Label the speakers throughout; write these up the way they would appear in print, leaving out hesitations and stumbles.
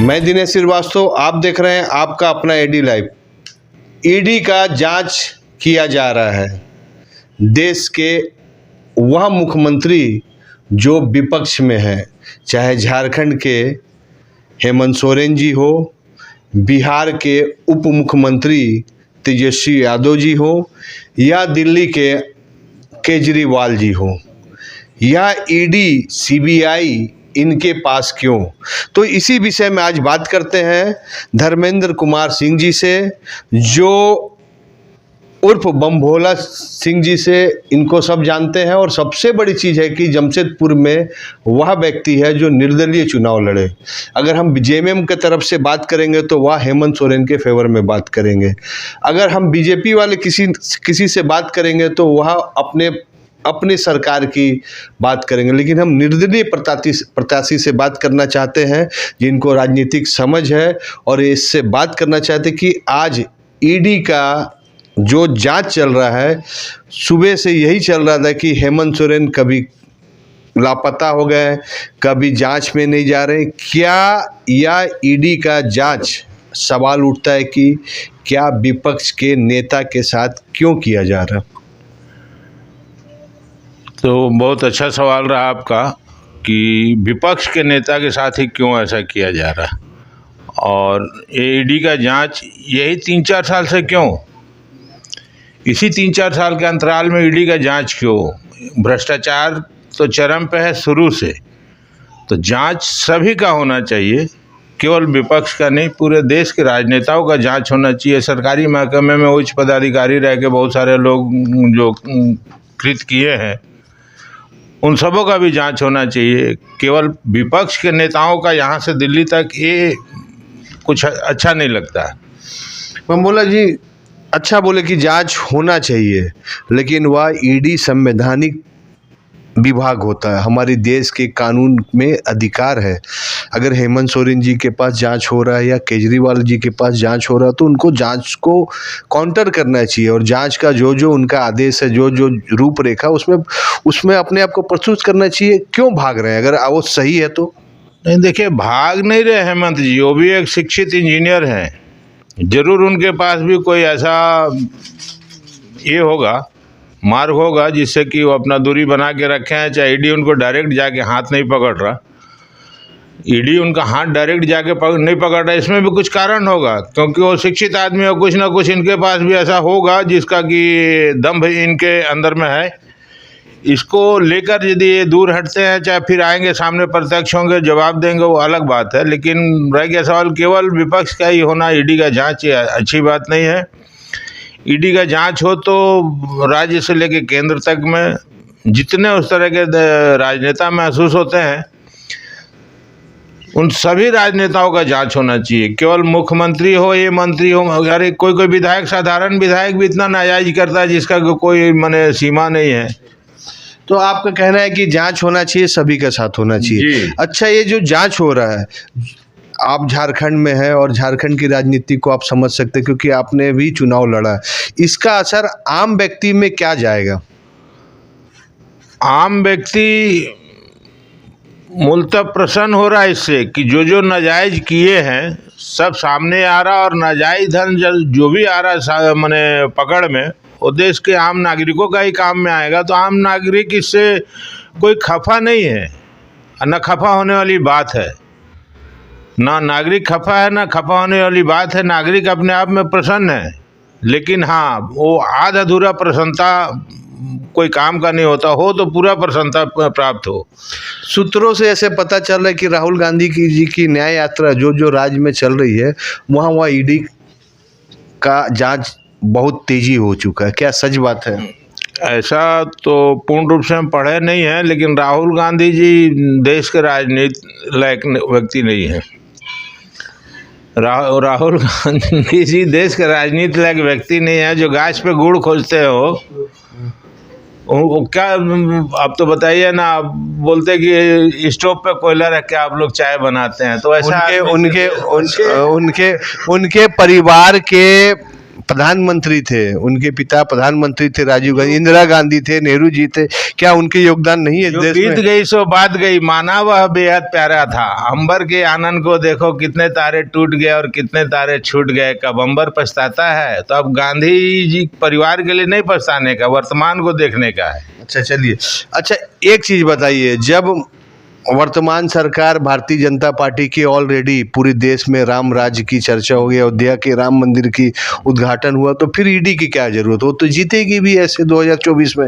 Speaker 1: मैं दिनेश श्रीवास्तव, आप देख रहे हैं आपका अपना ईडी लाइव। ईडी का जांच किया जा रहा है। देश के वह मुख्यमंत्री जो विपक्ष में है, चाहे झारखंड के हेमंत सोरेन जी हो, बिहार के उप मुख्यमंत्री तेजस्वी यादव जी हो, या दिल्ली के केजरीवाल जी हो, या ईडी सीबीआई इनके पास क्यों? तो इसी विषय में आज बात करते हैं धर्मेंद्र कुमार सिंह जी से, जो उर्फ बम भोला सिंह जी से इनको सब जानते हैं। और सबसे बड़ी चीज़ है कि जमशेदपुर में वह व्यक्ति है जो निर्दलीय चुनाव लड़े। अगर हम जेएमएम के तरफ से बात करेंगे तो वह हेमंत सोरेन के फेवर में बात करेंगे। अगर हम बीजेपी वाले किसी से बात करेंगे तो वह अपनी सरकार की बात करेंगे। लेकिन हम निर्दलीय प्रत्याशी से बात करना चाहते हैं जिनको राजनीतिक समझ है, और इससे बात करना चाहते हैं कि आज ईडी का जो जांच चल रहा है, सुबह से यही चल रहा था कि हेमंत सोरेन कभी लापता हो गए, कभी जांच में नहीं जा रहे। क्या या ईडी का जांच, सवाल उठता है कि क्या विपक्ष के नेता के साथ क्यों किया जा रहा?
Speaker 2: तो बहुत अच्छा सवाल रहा आपका कि विपक्ष के नेता के साथ ही क्यों ऐसा किया जा रहा है, और ईडी का जांच यही 3-4 साल से क्यों? इसी 3-4 साल के अंतराल में ईडी का जांच क्यों? भ्रष्टाचार तो चरम पे है शुरू से, तो जांच सभी का होना चाहिए, केवल विपक्ष का नहीं, पूरे देश के राजनेताओं का जांच होना चाहिए। सरकारी महकमे में उच्च पदाधिकारी रह के बहुत सारे लोग जो कृत किए हैं, उन सबों का भी जांच होना चाहिए। केवल विपक्ष के नेताओं का यहाँ से दिल्ली तक ये कुछ अच्छा नहीं लगता है।
Speaker 1: मैं बोला जी, अच्छा बोले कि जांच होना चाहिए, लेकिन वह ईडी संवैधानिक विभाग होता है, हमारे देश के कानून में अधिकार है। अगर हेमंत सोरेन जी के पास जांच हो रहा है या केजरीवाल जी के पास जांच हो रहा है तो उनको जांच को काउंटर करना चाहिए, और जांच का जो उनका आदेश है, जो रूपरेखा, उसमें अपने आप को प्रस्तुत करना चाहिए। क्यों भाग रहे हैं? अगर वो सही है तो
Speaker 2: नहीं, देखिए, भाग नहीं रहे हेमंत जी, वो भी एक शिक्षित इंजीनियर हैं। जरूर उनके पास भी कोई ऐसा ये होगा, मार्ग होगा जिससे कि वो अपना दूरी बना के रखे हैं। चाहे ईडी उनको डायरेक्ट जाके हाथ नहीं पकड़ रहा, ईडी उनका हाथ डायरेक्ट जाके नहीं पकड़ रहा, इसमें भी कुछ कारण होगा, क्योंकि वो शिक्षित आदमी है। कुछ ना कुछ इनके पास भी ऐसा होगा जिसका कि दम इनके अंदर में है। इसको लेकर यदि ये दूर हटते हैं, चाहे फिर आएंगे सामने प्रत्यक्ष होंगे, जवाब देंगे, वो अलग बात है। लेकिन रह गया सवाल केवल विपक्ष का ही होना ईडी का जांच, ये अच्छी बात नहीं है। ईडी का जांच हो तो राज्य से लेकर केंद्र तक में जितने उस तरह के राजनेता महसूस होते हैं, उन सभी राजनेताओं का जांच होना चाहिए। केवल मुख्यमंत्री हो, ये मंत्री हो, अरे कोई विधायक, साधारण विधायक भी इतना नाजायज करता है जिसका कोई माने सीमा नहीं है।
Speaker 1: तो आपका कहना है कि जांच होना चाहिए, सभी के साथ होना चाहिए। अच्छा, ये जो जांच हो रहा है, आप झारखंड में हैं और झारखंड की राजनीति को आप समझ सकते हैं क्योंकि आपने भी चुनाव लड़ा। इसका असर आम व्यक्ति में क्या जाएगा?
Speaker 2: आम व्यक्ति मूलतः प्रसन्न हो रहा है इससे कि जो नाजायज किए हैं सब सामने आ रहा, और नाजायज धन जो भी आ रहा है माने पकड़ में, वो देश के आम नागरिकों का ही काम में आएगा। तो आम नागरिक इससे कोई खफा नहीं है, न खफा होने वाली बात है। ना नागरिक खफा है, ना खफा होने वाली बात है। नागरिक अपने आप में प्रसन्न है, लेकिन हाँ, वो आधा अधूरा प्रसन्नता कोई काम का नहीं होता, हो तो पूरा प्रसन्नता प्राप्त हो।
Speaker 1: सूत्रों से ऐसे पता चल रहा है कि राहुल गांधी जी की न्याय यात्रा जो राज्य में चल रही है, वहाँ ईडी का जांच बहुत तेजी हो चुका है। क्या सच बात है?
Speaker 2: ऐसा तो पूर्ण रूप से हम पढ़े नहीं हैं, लेकिन राहुल गांधी जी देश के राजनीति लायक व्यक्ति नहीं है। राहुल गांधी जी देश के राजनीति लायक व्यक्ति नहीं है। जो गाछ पे गुड़ खोजते हो, वो क्या, आप तो बताइए ना, आप बोलते कि स्टोव पे कोयला रख के आप लोग चाय बनाते हैं, तो ऐसा
Speaker 1: उनके परिवार के प्रधानमंत्री थे, उनके पिता प्रधानमंत्री थे, राजीव गांधी, इंदिरा गांधी थे, नेहरू जी थे, क्या उनके योगदान नहीं है
Speaker 2: जो
Speaker 1: देश
Speaker 2: बीत
Speaker 1: में?
Speaker 2: गई सो बात गई, माना वह बेहद प्यारा था। अंबर के आनंद को देखो, कितने तारे टूट गए और कितने तारे छूट गए। कब अंबर पछताता है? तो अब गांधी जी परिवार के लिए नहीं पछताने का, वर्तमान को देखने का है।
Speaker 1: अच्छा चलिए, अच्छा एक चीज बताइए, जब वर्तमान सरकार भारतीय जनता पार्टी की ऑलरेडी पूरे देश में राम राज्य की चर्चा हो गई, अयोध्या के राम मंदिर की उद्घाटन हुआ, तो फिर ईडी की क्या जरूरत? हो तो जीतेगी भी ऐसे 2024 में।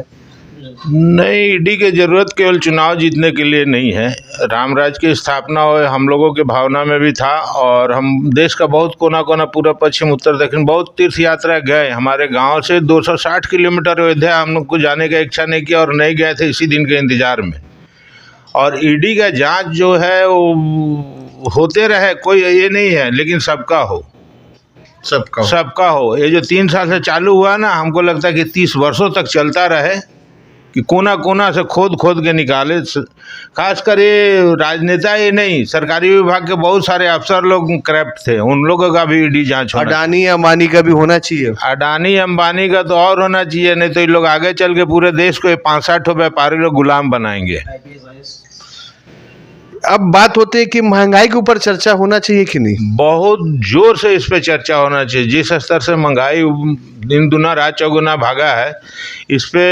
Speaker 2: नहीं, ईडी की जरूरत केवल चुनाव जीतने के लिए नहीं है। राम राज्य की स्थापना हो हम लोगों के भावना में भी था, और हम देश का बहुत कोना कोना, पूरा पश्चिम उत्तर दक्षिण बहुत तीर्थ यात्रा गए। हमारे गांव से 260 किलोमीटर अयोध्या हम लोग को जाने का इच्छा नहीं किया और नहीं गए थे इसी दिन के इंतजार में। और ईडी का जांच जो है वो होते रहे, कोई ये नहीं है, लेकिन सबका हो, सबका हो। ये जो 3 साल से चालू हुआ ना, हमको लगता है कि 30 वर्षों तक चलता रहे, कि कोना कोना से खोद खोद के निकाले। खासकर ये राजनेता ही नहीं, सरकारी विभाग के बहुत सारे अफसर लोग करप्ट थे, उन लोगों का भी ईडी जांच होना।
Speaker 1: अडानी अंबानी का भी होना चाहिए।
Speaker 2: अडानी अंबानी का तो और होना चाहिए, नहीं तो ये लोग आगे चल के पूरे देश को 5-6 व्यापारी लोग गुलाम बनाएंगे।
Speaker 1: अब बात होती है कि महंगाई के ऊपर चर्चा होना चाहिए कि नहीं?
Speaker 2: बहुत जोर से इस पे चर्चा होना चाहिए। जिस स्तर से महंगाई दिन दुना रात चौगुना भागा है, इस पे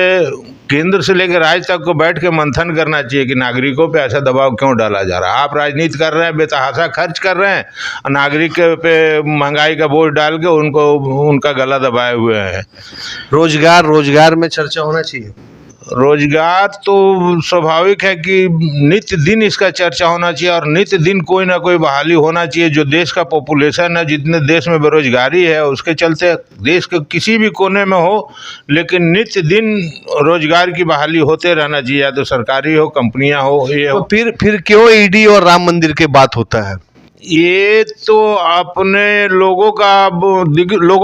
Speaker 2: केंद्र से लेकर राज्य तक को बैठ के मंथन करना चाहिए कि नागरिकों पे ऐसा दबाव क्यों डाला जा रहा है। आप राजनीति कर रहे हैं, बेतहाशा खर्च कर रहे हैं, और नागरिक पे महंगाई का बोझ डाल के उनको उनका गला दबाए हुए हैं।
Speaker 1: रोजगार में चर्चा होना चाहिए।
Speaker 2: रोजगार तो स्वाभाविक है कि नित्य दिन इसका चर्चा होना चाहिए, और नित्य दिन कोई ना कोई बहाली होना चाहिए। जो देश का पॉपुलेशन है, जितने देश में बेरोजगारी है, उसके चलते देश के किसी भी कोने में हो, लेकिन नित्य दिन रोजगार की बहाली होते रहना चाहिए, या तो सरकारी हो, कंपनियां हो, ये हो।
Speaker 1: तो फिर क्यों ईडी और राम मंदिर के बात होता है?
Speaker 2: ये तो अपने लोगों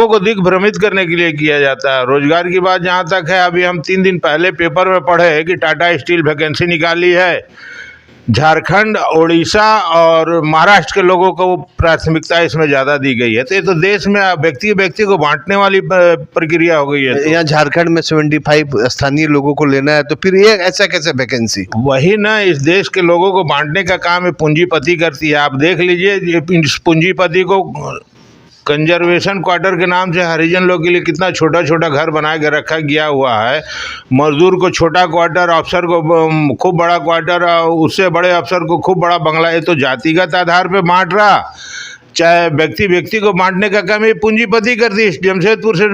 Speaker 2: को दिग्भ्रमित करने के लिए किया जाता है। रोजगार की बात जहाँ तक है, अभी हम 3 दिन पहले पेपर में पढ़े कि टाटा स्टील वैकेंसी निकाली है। झारखंड, उड़ीसा और महाराष्ट्र के लोगों को प्राथमिकता इसमें ज़्यादा दी गई है। तो ये तो देश में व्यक्ति को बांटने वाली प्रक्रिया हो गई है। तो
Speaker 1: यहाँ झारखंड में 75 स्थानीय लोगों को लेना है, तो फिर ये ऐसा कैसे वैकेंसी?
Speaker 2: वही ना, इस देश के लोगों को बांटने का काम है पूंजीपति करती है। आप देख लीजिए, ये पूंजीपति को कंजर्वेशन क्वार्टर के नाम से हरिजन लोग के लिए कितना छोटा छोटा घर बना के रखा गया हुआ है। मजदूर को छोटा क्वार्टर, अफसर को खूब बड़ा क्वार्टर, उससे बड़े अफसर को खूब बड़ा बंगला। ये तो जातिगत आधार पे बांट रहा, चाहे व्यक्ति को बांटने का काम ये पूंजीपति करती है। जमशेदपुर से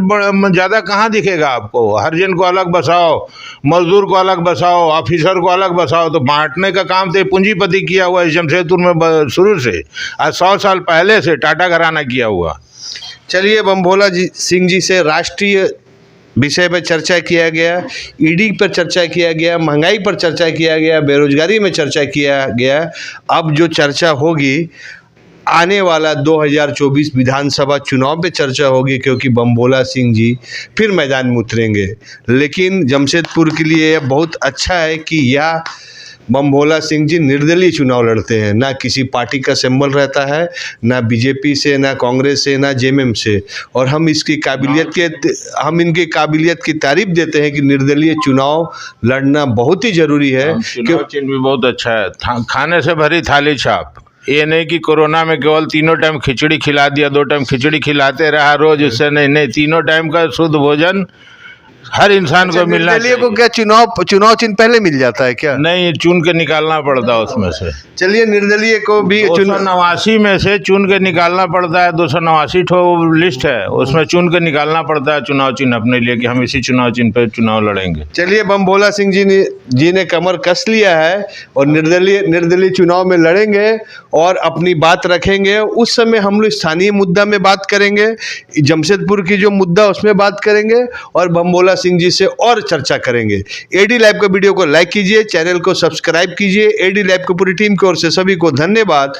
Speaker 2: ज़्यादा कहाँ दिखेगा आपको? हरिजन को अलग बसाओ, मजदूर को अलग बसाओ, ऑफिसर को अलग बसाओ, तो बांटने का काम तो पूंजीपति किया हुआ है जमशेदपुर में शुरू से। आज 100 साल पहले से टाटा घराना किया हुआ।
Speaker 1: चलिए, बमभोला सिंह जी से राष्ट्रीय विषय पर चर्चा किया गया, ईडी पर चर्चा किया गया, महंगाई पर चर्चा किया गया, बेरोजगारी में चर्चा किया गया। अब जो चर्चा होगी, आने वाला 2024 विधानसभा चुनाव पे चर्चा होगी, क्योंकि बमभोला सिंह जी फिर मैदान में उतरेंगे। लेकिन जमशेदपुर के लिए यह बहुत अच्छा है कि यह बमभोला सिंह जी निर्दलीय चुनाव लड़ते हैं, ना किसी पार्टी का सिंबल रहता है, ना बीजेपी से, ना कांग्रेस से, ना जेएमएम से। और हम इनकी काबिलियत की तारीफ देते हैं कि निर्दलीय चुनाव लड़ना बहुत ही जरूरी है।
Speaker 2: चुनाव चिन्ह भी बहुत अच्छा है, खाने से भरी थाली छाप। ये नहीं कि कोरोना में केवल 3 टाइम खिचड़ी खिला दिया, 2 टाइम खिचड़ी खिलाते रहा रोज, उससे नहीं 3 टाइम का शुद्ध भोजन हर इंसान को मिलना चाहिए।
Speaker 1: निर्दलीय को क्या चुनाव चिन्ह पहले मिल जाता है क्या?
Speaker 2: नहीं, चुन के निकालना पड़ता है उसमें से।
Speaker 1: चलिए, निर्दलीय को भी
Speaker 2: 289 में से चुन के निकालना पड़ता है। 289 ठो लिस्ट है, उसमें चुन के निकालना पड़ता है चुनाव चिन्ह अपने लिए, कि हम इसी चुनाव चिन्ह पे चुनाव लड़ेंगे।
Speaker 1: चलिए, बमभोला सिंह जी ने कमर कस लिया है और निर्दलीय चुनाव में लड़ेंगे और अपनी बात रखेंगे। उस समय हम लोग स्थानीय मुद्दा में बात करेंगे, जमशेदपुर की जो मुद्दा उसमें बात करेंगे, और बमभोला सिंह जी से और चर्चा करेंगे। एडी लाइव का वीडियो को लाइक कीजिए, चैनल को सब्सक्राइब कीजिए। एडी लाइव की पूरी टीम की ओर से सभी को धन्यवाद।